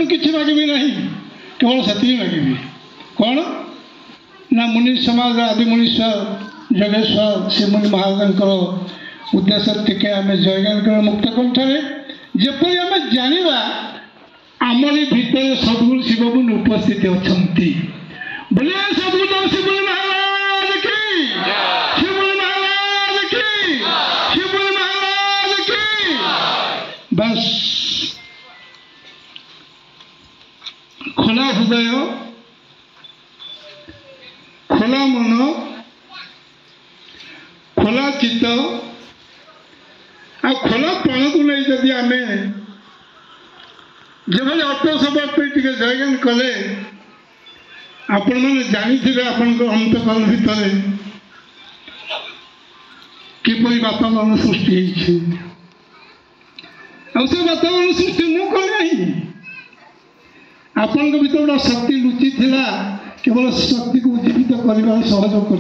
किसी मागिबी नहीं केवल से मागिबी कौन ना मुनि समाज आदि मुनीश्वर जगेश्वर श्रीमुनि महाराज उद्देश्य टिके आम जयगान कर मुक्त कंठे जपरी आम जाना आमरी भितर सदगुरु शिवमुनि उपस्थित अच्छा बोले सदगुरु शिवमुनि महाराज की शिवमुनि महाराज की शिवमुनि महाराज की। बस खोला हृदय खोला मन खोला चित्त आ खोला प्राण को नहीं जदि आम जो अल्प समय जयगान कले आपण मैंने जानी आपण अंतकरण भितर किपरि वातावरण सृष्टि से वातावरण सृष्टि मु कली आपण भीतर गोटे शक्ति लुचि थिला केवल शक्ति को उज्जीवित कर सहयोग कर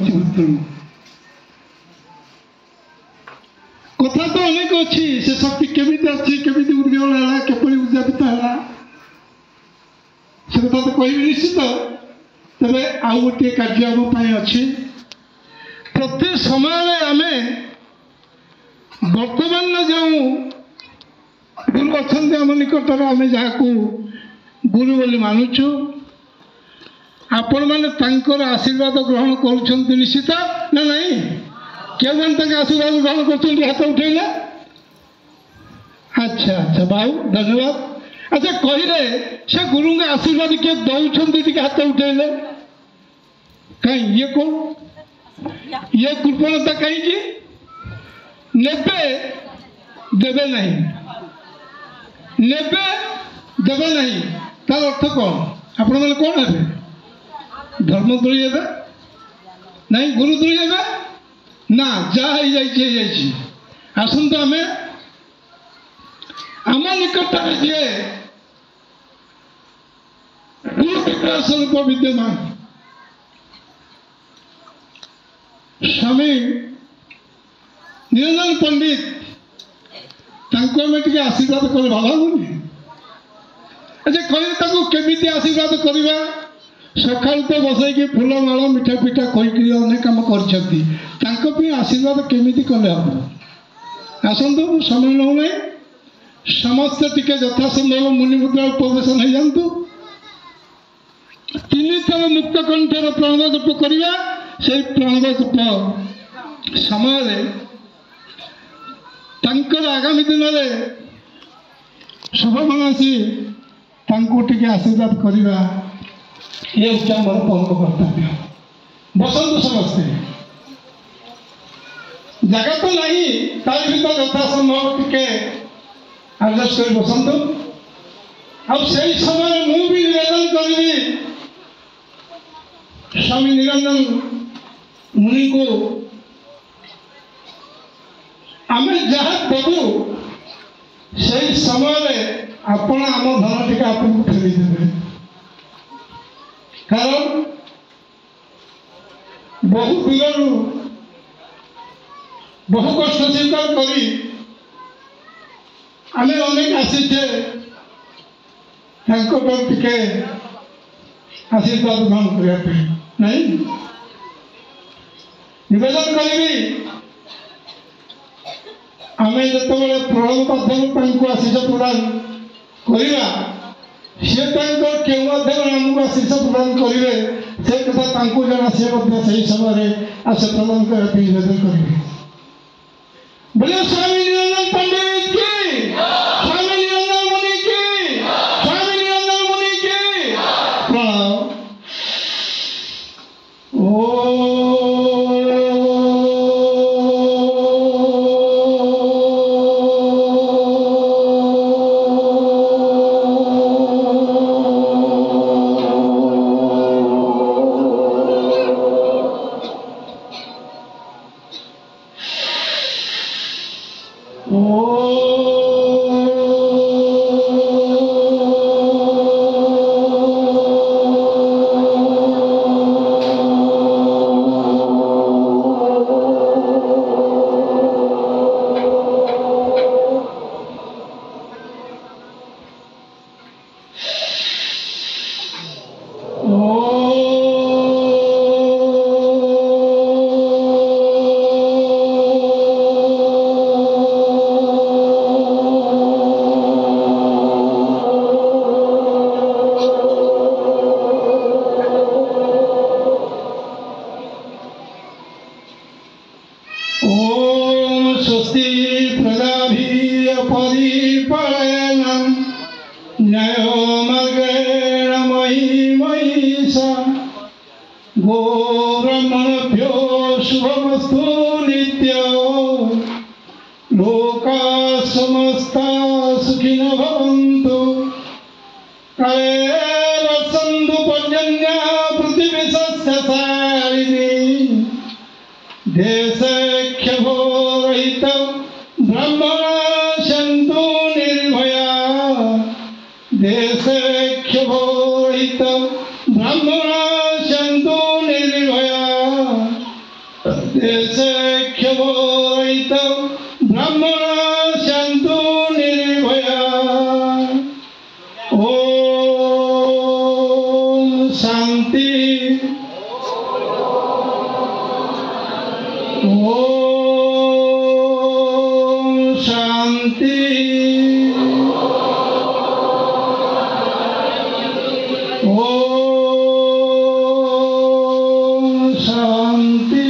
कथा तो अनेक अच्छी से शक्ति केमी अच्छी केमी उद्गल है केपरि उद्यापित है से कथा तो कह निश्चित तेरे आउ गोटे कार्य आम अच्छी प्रत्येक समय आम बर्तमान जो गुरु अच्छा आम निकट में आम जहाँ को गुरु बोली मानुचु आपण मैंने आशीर्वाद ग्रहण कर निश्चित ना नहीं क्या मैंने आशीर्वाद ग्रहण कर हाथ उठेले अच्छा अच्छा भाई धन्यवाद। अच्छा कहले से गुरु के आशीर्वाद किए दौरान हाथ उठेले कहीं ये कौन ये कृपणता कहीं नेबे देवे नहीं नेबे देवे नहीं तार अर्थ कौन आपण मैंने कौन है धर्मद्रोही है नहीं गुरुद्रोही है ना जहाँ आसत आम आम निकट में जी गुरु विग्रह स्वरूप विद्यमान स्वामी निरंजन पंडित आम टे आशीर्वाद कर भल लगुनि। अच्छा कहले केमी आशीर्वाद करवा सका तो बसई फूलमाल मिठा पिठा कहीकि अनेक कम कर आशीर्वाद केमी कले हम आसतु समय नौ ना समस्ते टिके यथासंभव मुनिमुद्रा उपवेशन हो जातु तीन थर मुक्त कंठर प्रणव जप करवा से प्रणव जप समय आगामी दिन में शुभ मनासी टे आशीर्वाद करवा ये हूँ आम परम कर्तव्य। बसंतु समस्ते जगह तो नहीं तार भर यथासंभव टे आडजस्ट कर बसंतु अब से समय मु भी निवेदन करी स्वामी निरंजन मुनि को आम जहाँ देवु से समय आपण आम धन टी आपको फेरी देवे कारण बहु दूर बहु कष्ट स्वीकार करी आम अनेक आसीचे टे आशीर्वाद ग्रहण करने नहीं निवेदन करी आम जो प्रणव माध्यम आशीष प्रदान करवा सी क्यों माध्यम आमको आशीष प्रदान करेंगे से कथा जना से समय आशीष प्रदान करने निवेदन करेंगे। बोले स्वामी निरंजन पंडित की स्वामी निरंजन मुनि की स्वामी निरंजन मुनि की प्रणाम। ओ न्यायो मार्गेण मयि महिषा गोब्राह्मणभ्यो शुभमस्तु नित्यं लोका समस्ता सुखिनो भवन्तु काले वर्षन्तु पर्जन्या पृथिवी सस्यशालिनी देशे क्षोभरहितं ब्रह्मणा सन्तु निर्भया देशे क्षोभरहितं ब्रह्मणा सन्तु निर्भया देशे क्षोभरहितं ब्रह्मणा सन्तु निर्भया ओम शांति ओम शांति ओम शांति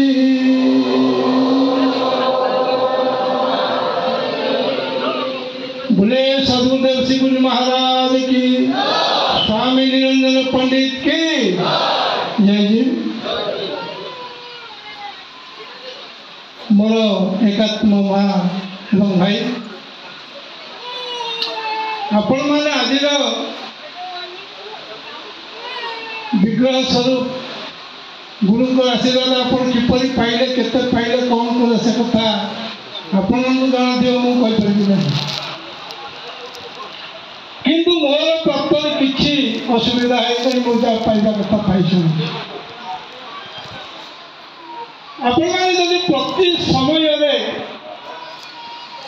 बोले सदगुरुदेव श्री गुरु महाराज की स्वामी निरंजन पंडित की जय जी मोर एकात्म माँ एवं भाई आपण मैंने आज विग्रह स्वरूप गुरु को आशीर्वाद आपण किपरि पाइले केते पाइले कौन कले से कथा आपण जाना दियो मु कहि परिबि नहीं किंतु मोर प्राप्त किछि असुविधा है मु जा पाइबा कथा पाइछु आपण माने जदि प्रति समय रे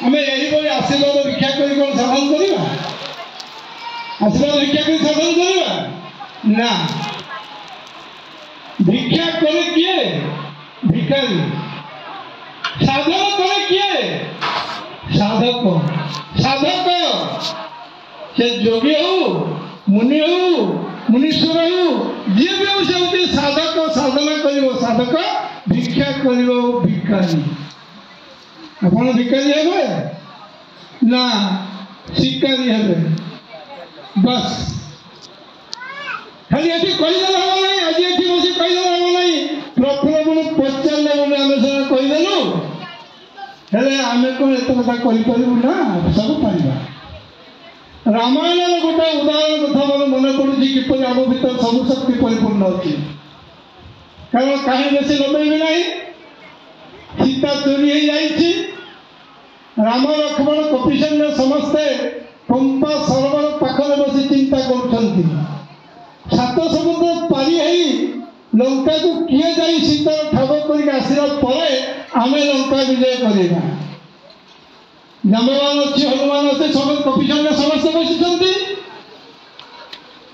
हमें यही बड़ी आशीर्वाद भिक्षा करी कोन साधन करिबा आशीर्वाद भिक्षा करी साधन करिबा ना भिक्षा करे किए भिखारी साधन करे किए साधक साधक से योगी हो मुनि हो मुनीश्वर हो जी भी हो से साधक साधना करिवो साधक भिक्षा करिवो भिखारी आपण भिखारी हेबे ना शिकारी हेबे बस खाली एठी कहिदेला हो नहीं आज एठी बसी कहिदेला हो नहीं प्रफुल्ल गुण पचारले बोले आमे से कहिदेलु हेले आमे को एत कथा कहि परिबु ना सब पाइबा रामायण गोटे उदाहरण कथा मोर मन पड़ुछि किपरि आम भीतर सब शक्ति परिपूर्ण अछि कारण कहीं बेसी लंबेबी नहीं सीता चोरी हो जाइछि राम लक्ष्मण कपिसैन्य समस्ते पंपा सरोवर पाखरे बसी चिंता करुछंती सात समुद्र पारी है लंका को किए जाई सीतार ठाब कर आसला आम लंका विजय करवा जामवान अच्छी हनुमान अच्छे सब कपिसैन्य समस्ते बसी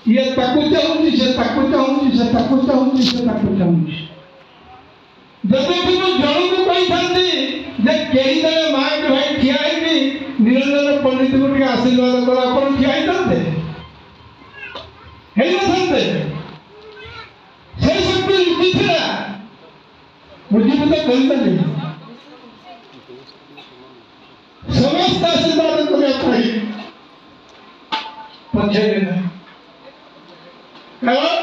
ये ताकू चाहूँगी से ताकू चाहूँगी से ताकू चाहूँगी से ताकू चाहूँगी जब भी मैं जन को कही था जे कई जने माँ के भाई ठिया है निरंजन पंडित को टे आशीर्वाद कर आप ठिया ही थाते से शक्ति लुचि था बुद्धिमत कर समस्त आशीर्वाद करने पछे कारण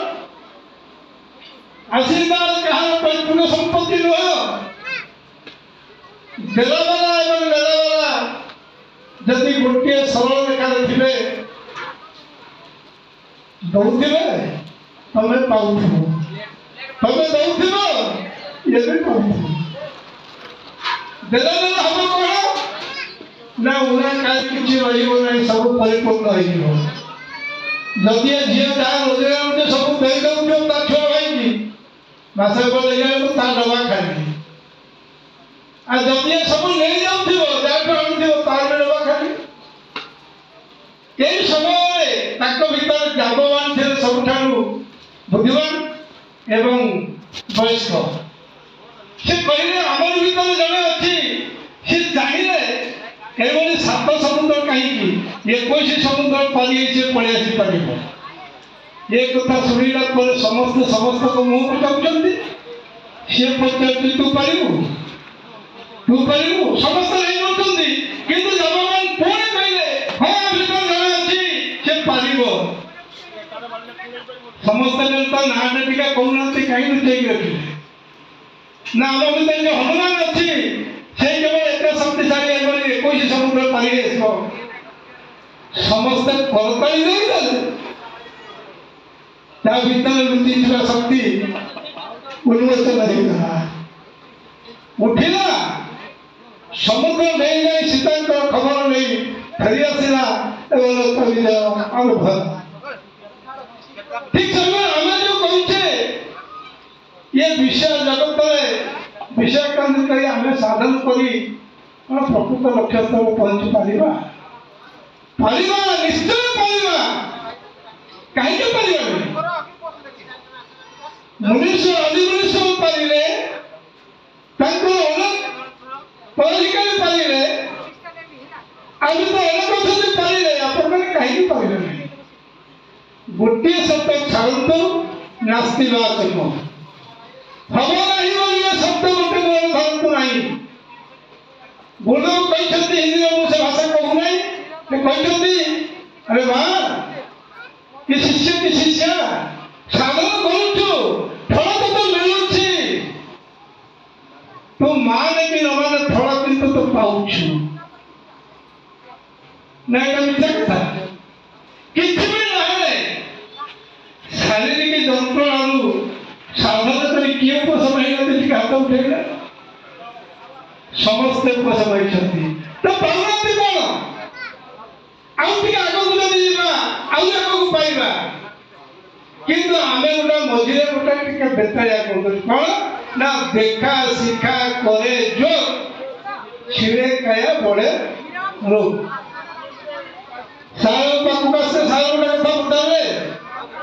आशीर्वाद कहार परिपूर्ण संपत्ति नुह देलावाला एवं लेलावाला जदि गोटे सरल रेखा थे दौथे तमें पाऊथ तमें दौथ ये भी पाऊथ देलावाला हम कौन ना उना काल किसी रही सब परिपूर्ण हो जदि झील जहाँ रोजगार उठे सब दे दे ता छुआ भाई मासे बोले ता डबा खाली आ जदि सब नहीं जाऊँ तार डबा खाली यही समय भीतर जाबवान थे सब बुद्धिमान एवं वयस्क से कहले आमर भीतर जड़े अच्छी से चाहिए एवं सात समुद्र कहीं 21 समुद्र पारी से पड़े आसी पार ये कथा शुणला समस्त समस्त को मुँह पचाऊँ सी पचार तू पारू समस्त नहीं कि जगवान पुणी कहले हाँ भीतर जड़े अच्छी से पार बाहर समस्त ना टीका कहूना कहीं लुचे रखिले ना आम भर जो हनुमान अच्छी से केवल एत शक्तिशाली है 21 समुद्र पारी समस्त करताली भीतर लुचि शक्ति उन्मोचन उठिला समुद्र नहीं जाए सीता खबर नहीं फेरी आसला अनुभव ठीक समय आम जो कहे ये विषय जगत में विषय केन्द्रित कर आम साधन करी प्रकृत लक्ष्य स्थल पहुंची पारिबा निश्चय पारिबा कहीं पारिबा मनुष्य आदि मनुष्य पारिले पदाधिकारी पारिले आम तो अनेक अच्छा पारिले आप कहीं पारे नहीं गोटे शब्द छाड़ू नास्ती हम ना शब्द गोटे मोर धरतु ना गुरु कहते हिंदी में मुझे भाषा कहूना कहते अरे वाह कि शिष्य साधन करुचु फल तो मिलुची तू माने कि न माने फल किंतु तो पाउछु ना मिछा कथा किछि भी ना शारीरिक जंत्रणारू साधन कर किए उपशम होती हाथ उठेगा समस्ते उपशम होती तो पाऊनाती कौन आगक जदि आगक पाइबा किंतु आम गोटे मझे गोटे बेताया कौन ना देखा शिखा करे जो छिड़े खाया बड़े रोग साल पाखक आसे साल गोटे कथा बतावे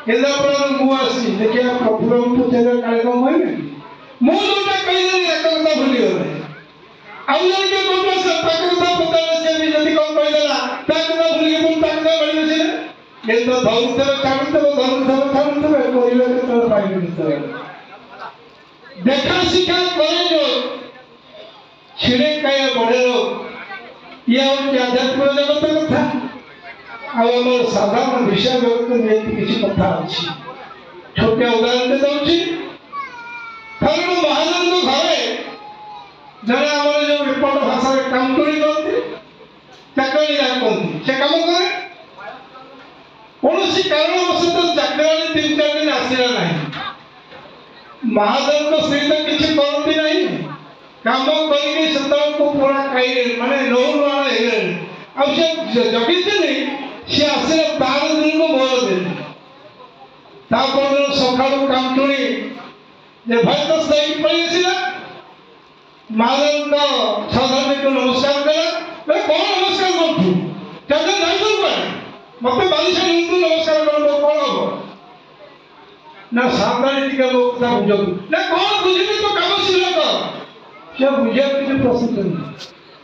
केन्द्रापड़ा मुझे देखिए प्रफुल्ल पचारे काले कम है मुझे कहीदेली एक कथा भूली गले आउ जन के कथा पचारे से भी जब कौन कहीदेला कथा भूल गए कथा बड़ी बसी ये तो धरुथेव छाड़ुथेव कहले पाइबे देखा शिखा करे जो छिड़े खाया बड़े लोग ये आध्यात्मिक जगत कथा आम साधारण विषय जगत में किसी कथा अच्छी छोटे उदाहरण दे कारण महाजन घरे जड़े आम जो विपट भाषा कामटुरी करते चाकरी कहते से कम करे कौन कारणवश चाकरी 3-4 दिन आसला ना महाजन स्त्री तो किसी करती ना कम कर पूरा खाई माने नौ नुआ जगी सी आसले 12 दिन को मोर दिन सका कामटुणी भाई तो सही पड़ी आसला महाजन साधारण नमस्कार कला कौन नमस्कार कर मत 22 नमस्कार कर कौन हम ना सावधानी टीका लोग बुझ ना कौन बुझे तो कम शील कर बुझा किसी प्रस्तुत नहीं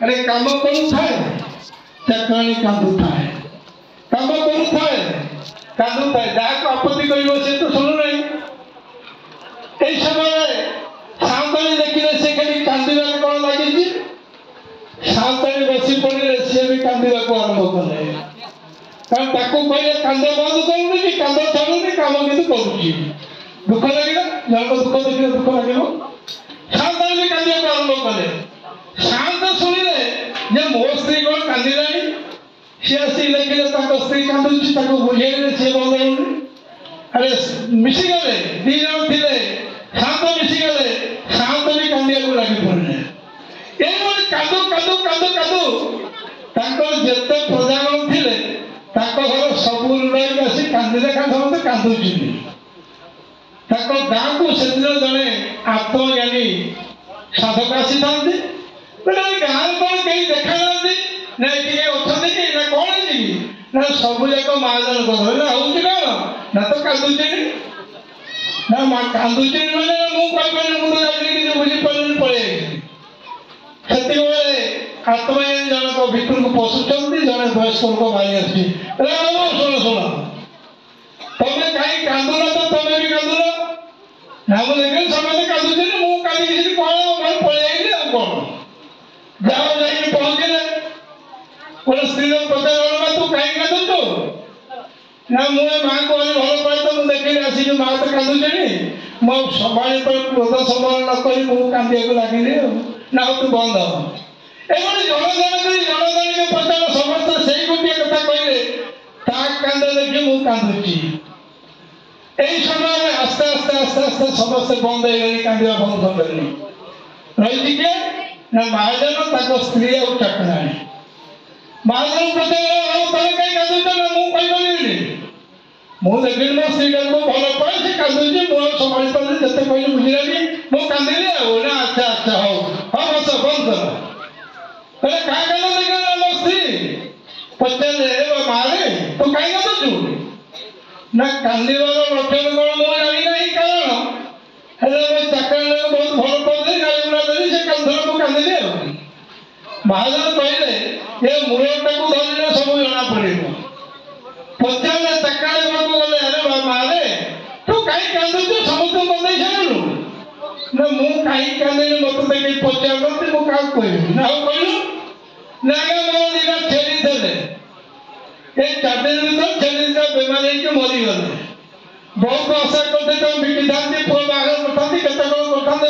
अरे कम करूए चाकराणी कांदुए कम करुए कांदुए जहाँ को आपत्ति कर तो शुणु ना यही समय सावधानी देखिले से खाली कांदा कौन लगी सावधानी बसी पड़े सी भी कांदा को आरंभ कले कारण कहले कांदा बंद करूनी कि कांदा छाड़ूनी कम कितु करुच्ची दुख लगे जन दुख देखिए दुख लगे सावधानी भी कांदा को आरंभ कले शांत शुणिले मो स्त्री कौन कांदा सी आसी देखिले स्त्री कांदुची बुझेले सी बंद होनी अरे मिशिगले 2 जन थे शांत मिशिगले शांत भी कांदा को लगी पड़े ये कादु कादु कादु कादु जिते प्रजागण थे घर सब आसी कांदिले समस्त कांदुची गाँव को से जड़े आत्मज्ञानी साधक आसी था गाँव कौन कहीं देखा ना अच्छा कि कौन है सब जाक महाजन कौन ना तो कांदुची ना कांदुची मैंने मुझे बुझी पारे पड़े आत्मज्ञानी जनक भितर को पशुंट जड़े वयस्क लोक भाई आसी शुण शुण तुम्हें कहीं कांदुन तो तुम्हें भी कांदुन ना मुझे समझे कांदुचे मुझे कौन पलि कौन जाओ जाइए पहुंचले गोटे स्त्री पचार तू कहीं कांदुचु ना मुझे माँ को भल पाए तो मुझे देखिए आसिक माँ तो कांदुचे मुझे संभाली क्रोध संभाल नक कांदा लगे ना तू बंद हम एवं जनगण के पचार समस्त से गोटे कथा कहले कांद देखिए मुझे कांदुची यही समय आस्ते आस्ते आस्ते आस्ते समस्ते बंद हो कांदा बंद कर रही किए ना महाजन स्त्री आउ चाकरा महाजन पचार कहीं कांदुच ना मुझे मुझे देखिए मो स्त्री को भल पाए से कांदुची मुझे संभाली पारे जिते कहले बुझिलानी मुझे कांदिली ना अच्छा अच्छा हाँ बस बंद कर क्या कहना देखा मो स्त्री पचारे मारे तो कहीं कांदुचु ना कांदार लक्षण कौन मुझे जानी ना कारण हेल्ले चाकरा बहुत भल पाते गाड़ी गुड़ा देली से कांधर को कांदिली महाजन कहले ये मूलटा को धरने सब जना पड़े पचारे चाकरा गले अरे मारे तू कहीं कांदुचु समस्त बंद सारू ना मुझे कहीं कांदी मत देखिए पचार मुझे क्या कहबी ना कहलु ना मो दिना छेली थे ये 4 दिन भर छेली बेमार मरीगले बहुत आशा करते तो बिकी था पुओ बाहर करते करते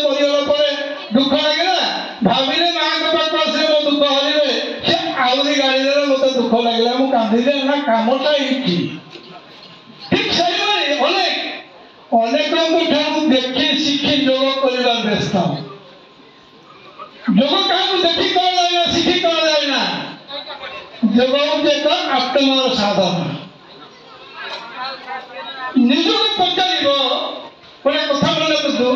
मरीगला दुख लगे भाविले माँ के पास आसे मो दुख हरवे से आहरी गाड़ी दे मत दुख लगे मुझे कांदी ना कमटा ये ठीक सही अनेक अनेक देखी शिखी योग कर व्यस्त योग क्या देखी कौन जाए शिखी कौन जाए योग हूँ एक आत्मार साधन निजक पचार गोटे कथा मन रखु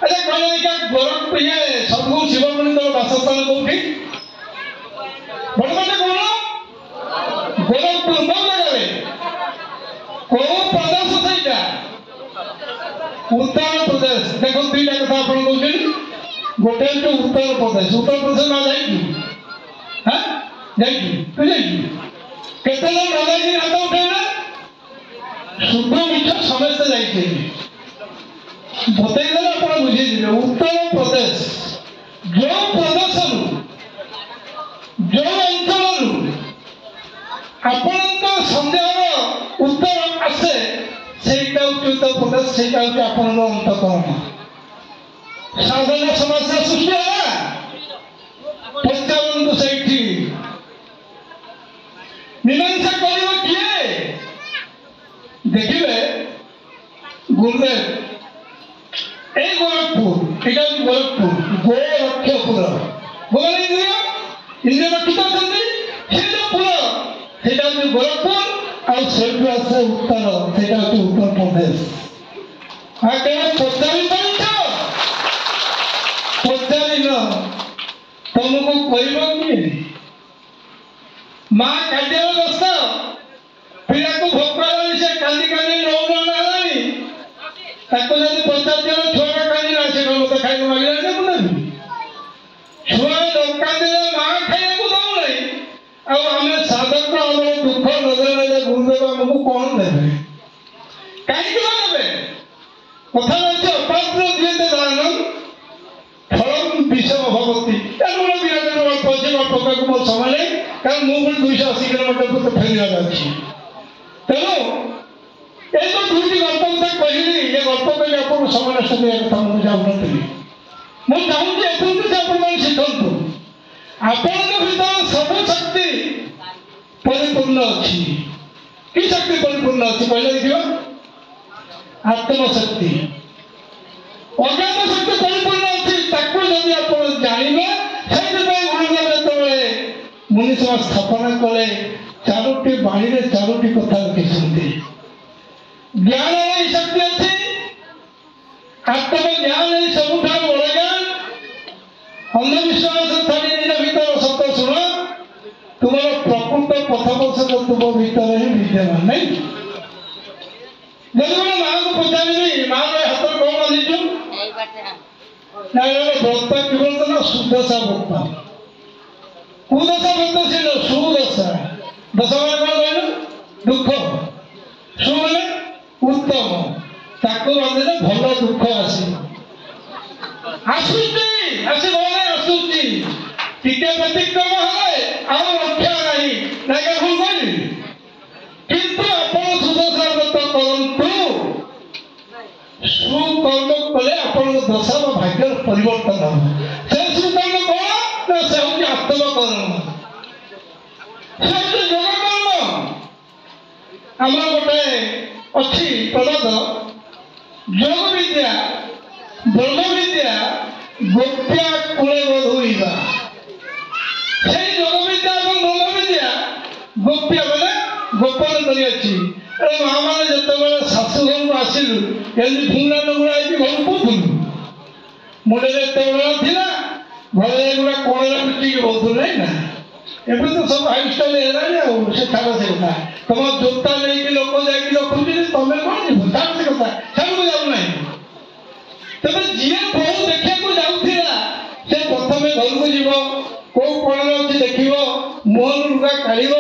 अरे कहले देखा गोरखपुर ये सदगुरु शिवमुनि बासस्थान कौटी बड़े कौन गोरखपुर कौ जगह कौ प्रदेश सहीटा उत्तर प्रदेश देख दुईटा कथा आप गोटे हूँ उत्तर प्रदेश ना जाइए हाँ जाइए तू जाइए केते जन न जाइए हाथ उठेना शुद्ध मिछ समस्त जाइए बतईदे आप बुझे उत्तर प्रदेश जो प्रदेश जो अंचल आपण सन्देह उत्तर आसे सेटा उत्तर प्रदेश सेटा आपण अंतकरण साधारण समस्या सृष्टि है पचारंतु से मीमांसा कर किए देखिए गुरुदेव ए गोरखपुर ये गोरखपुर गोरक्षपुर गोल इंद्रिय रक्षित पुर से गोरखपुर आउ आसे उत्तर से उत्तर प्रदेश हाँ क्या पचारि पचारिन तुमको कह किए माँ खाद्य व्यस्त पिला को भोक से कांदी कांदी नौनी पचार जन छुआ कांदी से मत खाई मांगे मुझे छुआ कांदी माँ खाया दौना आम साधक आम दुख नजर गुरुदेव आमको कौन देवे कहीं देवे कथा अपात्र दिए जानन फल विषम भगवती को मोर समय नहीं कारण मुझे 280 किलोमीटर फेर अच्छी तेणु ये जो दुईटी गल्प कथा कहली ये गल्प कहली आपको समय नष्ट करने कथा मुझे चाहूनी मुझे चाहूँगी से आप शिखु आपण भर सब शक्ति परिपूर्ण अच्छी कि शक्ति परिपूर्ण अच्छी पहले देखिए आत्मशक्ति अज्ञात शक्ति परिपूर्ण अच्छी जदि आप जानवे मुनि सभा स्थापना कले 4टी बाणी में 4टी कथा लिखी ज्ञान ही शक्ति अच्छी आत्मज्ञान ही सब बड़ ज्ञान अंधविश्वास छाड़ी निज भीतर सत्य शुण तुम प्रकृत पथप्रसंग तुम भीतर ही विद्यमान नहीं जब मैं माँ को पचारि माँ हाथ कौन बांधीचु ना व्रत केवल तो ना सुदशा व्रत कुदशा व्रत से सुदशा दशा मैंने कौन कहल दुख सु मैंने उत्तम ताको बांधे भल दुख आसूची टीके व्यतिक्रम है आम रक्षा नहीं ना क्या भूल कहली किंतु आप सुदशा ଆପଣ ଦଶା ବା ଭାଗ୍ୟର ପରିବର୍ତ୍ତନ ହେବ। ସେ ସୁକର୍ମ କ'ଣ ନା ସେ ହେଉଛି ଆତ୍ମକର୍ମ, ସେ ହେଉଛି ଯୋଗକର୍ମ। ଆମର ଗୋଟେ ଅଛି ପ୍ରବାଦ, ଯୋଗ ବିଦ୍ୟା ବ୍ରହ୍ମ ବିଦ୍ୟା ଗୋପ୍ୟା କୂଳେ ବଧୁଇବା। ସେଇ ଯୋଗ ବିଦ୍ୟା ଏବଂ ବ୍ରହ୍ମ ବିଦ୍ୟା ଗୋପ୍ୟ ମାନେ ଗୋପନ କରିଅଛି। ମା ମାନେ ଯେତେବେଳେ ଶାଶୁ ଘରକୁ ଆସିଲୁ ଏମିତି ଫୁଙ୍ଗା ନଗୁଡ଼ା ହେଇକି ଘରକୁ କହୁଥିଲୁ, ମୁଣ୍ଡରେ ଏତେ ବେଳ ଥିଲା, ଘରେ ଏଗୁଡ଼ା କୋଣରେ ଲୁଚିକି ବହୁଥିଲୁ ନାଇଁ ନା। ଏବେ ତ ସବୁ ହାଇଷ୍ଟାଇଲ ହେଲାଣି ଆଉ ସେ ଛାଡ଼ ସେ କଥା। ତମ ଜୋତା ନେଇକି ଲୋକ ଯାଇକି ରଖୁଛନ୍ତି, ତମେ କ'ଣ ଯିବ ଛାଡ଼ ସେ କଥା, ଛାଡ଼କୁ ଯାଉନାହିଁ। ତେବେ ଯିଏ ବୋହୂ ଦେଖିବାକୁ ଯାଉଥିଲା ସେ ପ୍ରଥମେ ଘରକୁ ଯିବ, କୋଉ କୋଣରେ ଅଛି ଦେଖିବ, ମୁହଁରୁ ଲୁଗା କାଢ଼ିବ,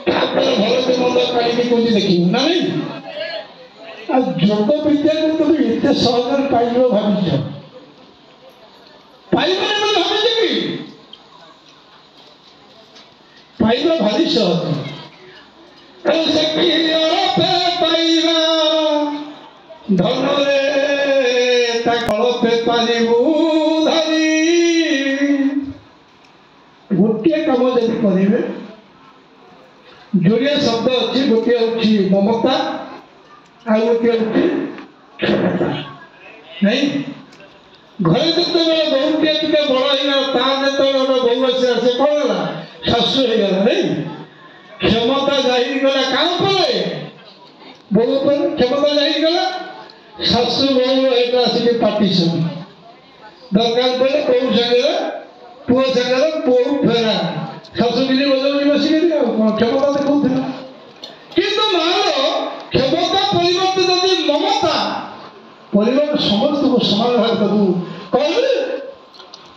ତାପରେ ଭଲ ସେ ମନ୍ଦ କାଢ଼ିକି କୋଉଠି ଦେଖିବ ନା ନାଇଁ। ଆଉ ଯୋଗ ବିଦ୍ୟାକୁ ତମେ ଏତେ ସହଜରେ ପାଇଯିବ ଭାବିଛ? ପାଇବନି ବୋଲି ଭାବିଛ କି? ପାଇବା ଭାରି ସହଜ। ପାଇବା ଧନରେ ତା କଳପେ ପାରିବୁ ଧରି। ଗୋଟିଏ କାମ ଯଦି କରିବେ, ଯୋଡ଼ିଏ ଶବ୍ଦ ଅଛି, ଗୋଟିଏ ହେଉଛି ମମତା ଆଉ ଗୋଟିଏ ହେଉଛି କ୍ଷମତା ନାଇଁ। ଘରେ ଯେତେବେଳେ ବୋହୂଟିଏ ଟିକେ ବଡ଼ ହେଇଗଲା, ତା ଯେତେବେଳେ ଗୋଟେ ବୋହୂ ଆସିଲା ସେ କ'ଣ ହେଲା, ଶାଶୁ ହେଇଗଲା ନାଇଁ। କ୍ଷମତା ଯାଇଗଲା କାହା ଉପରେ? ବୋହୂ ଉପରେ କ୍ଷମତା ଯାଇଗଲା। ଶାଶୁ ବୋହୂ ଏଇଟା ଆସିକି ପାଟିସନ, ଦରକାର ପଡ଼ିଲେ ବୋହୂ ସାଙ୍ଗରେ ପୁଅ ସାଙ୍ଗରେ ବୋହୂ ଫେରା, ଶାଶୁ କିଛି ବଜାଉଛି ବସିକିରି ଆଉ କ'ଣ କ୍ଷମତା ଦେଖାଉଥିଲା। କିନ୍ତୁ ମାର କ୍ଷମତା ପରିବର୍ତ୍ତେ ଯଦି ମମତା, ପରିବାର ସମସ୍ତଙ୍କୁ ସମାନ ଭାବେ ତାକୁ କହିଲେ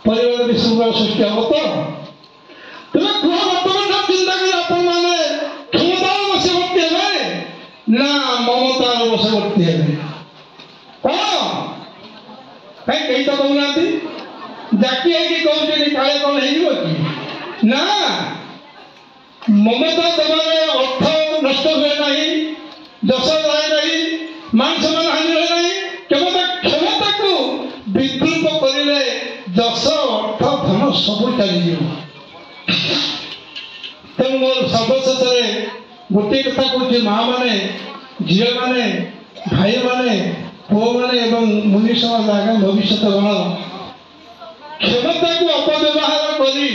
ପରିବାର ବିଶୃଙ୍ଖଳା ସୃଷ୍ଟି ହେବ ତ। ତେବେ କୁହ ବର୍ତ୍ତମାନ ଚିନ୍ତା କରି ଆପଣମାନେ କ୍ଷମତାର ବଶବର୍ତ୍ତୀ ହେବେ ନା ମମତାର ବଶବର୍ତ୍ତୀ ହେବେ? କ'ଣ କାହିଁ କେହି ତ କହୁନାହାନ୍ତି? ଜାକି ହେଇକି କହୁଛନ୍ତି କାଳେ କ'ଣ ହେଇଯିବ କି? ନା, ମମତା ଦେବାରେ ଅର୍ଥ ନଷ୍ଟ ହୁଏ ନାହିଁ, ଯଶ ଯାଏ ନାହିଁ, ମାନ ସମ୍ମାନ ହାନି ହୁଏ ନାହିଁ। କ୍ଷମତାକୁ ବିଦ୍ରୁପ କରିଲେ ଯଶ ଅର୍ଥ ଧନ ସବୁ ଚାଲିଯିବ। ତେଣୁ ମୋର ସର୍ବଶେଷରେ ଗୋଟିଏ କଥା କହୁଛି, ମା ମାନେ, ଝିଅମାନେ, ଭାଇମାନେ, ପୁଅମାନେ ଏବଂ ମୁନି ସମାଜ ଆଗାମୀ ଭବିଷ୍ୟତ ଗଣ କ୍ଷମତାକୁ ଅପବ୍ୟବହାର କରି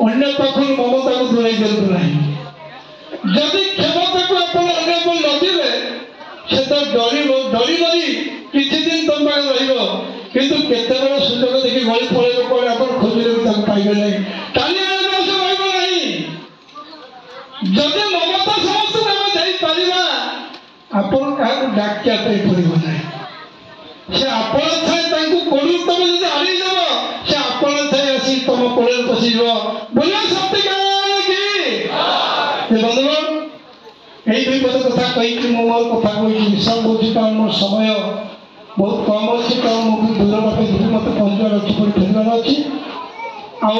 ଅନ୍ୟ ପାଖରୁ ମମତାକୁ ଦୂରେଇ ଦିଅନ୍ତୁ ନାହିଁ। ଯଦି କ୍ଷମତାକୁ ଆପଣ ଅନ୍ୟ ଉପରେ ଲଦିବେ ସେ ତ ଡରି କିଛି ଦିନ ତମ ପାଖରେ ରହିବ, କିନ୍ତୁ କେତେବେଳେ ସୁଯୋଗ ଦେଖି ଗଳି ପଳେଇବ, ପରେ ଆପଣ ଖୋଜିଲେ ବି ତାକୁ ପାଇବେ ନାହିଁ। କାଲି ଆଣିଲେ ସେ ରହିବ ନାହିଁ। ଯଦି ମମତା ସମସ୍ତଙ୍କୁ ଆମେ ଦେଇପାରିବା, ଆପଣ କାହାକୁ ଡାକିବା ପାଇଁ ପଡ଼ିବ ନାହିଁ। ସେ ଆପଣ ଥାଏ ତାଙ୍କୁ କୋଳୁ ତମେ ଯଦି ଆଣିଦେବ, ସେ ଆପଣ ଥାଏ ଆସି ତମ କୋଳରେ ପଶିଯିବ। ବୋଲେ ଶକ୍ତି କି ବନ୍ଧୁଗଣ, এই দুই পদ কথা কইকি ମୁଁ ମୋର କଥା କହୁଛି ବିଷୟ କହୁଛି, କାରଣ ମୋର ସମୟ ବହୁତ କମ୍ ଅଛି, କାରଣ ମୁଁ ଦୂର ବାଟ ଯିବି, ମୋତେ ପହଞ୍ଚିବାର ଅଛି, ପୁଣି ଫେରିବାର ଅଛି। ଆଉ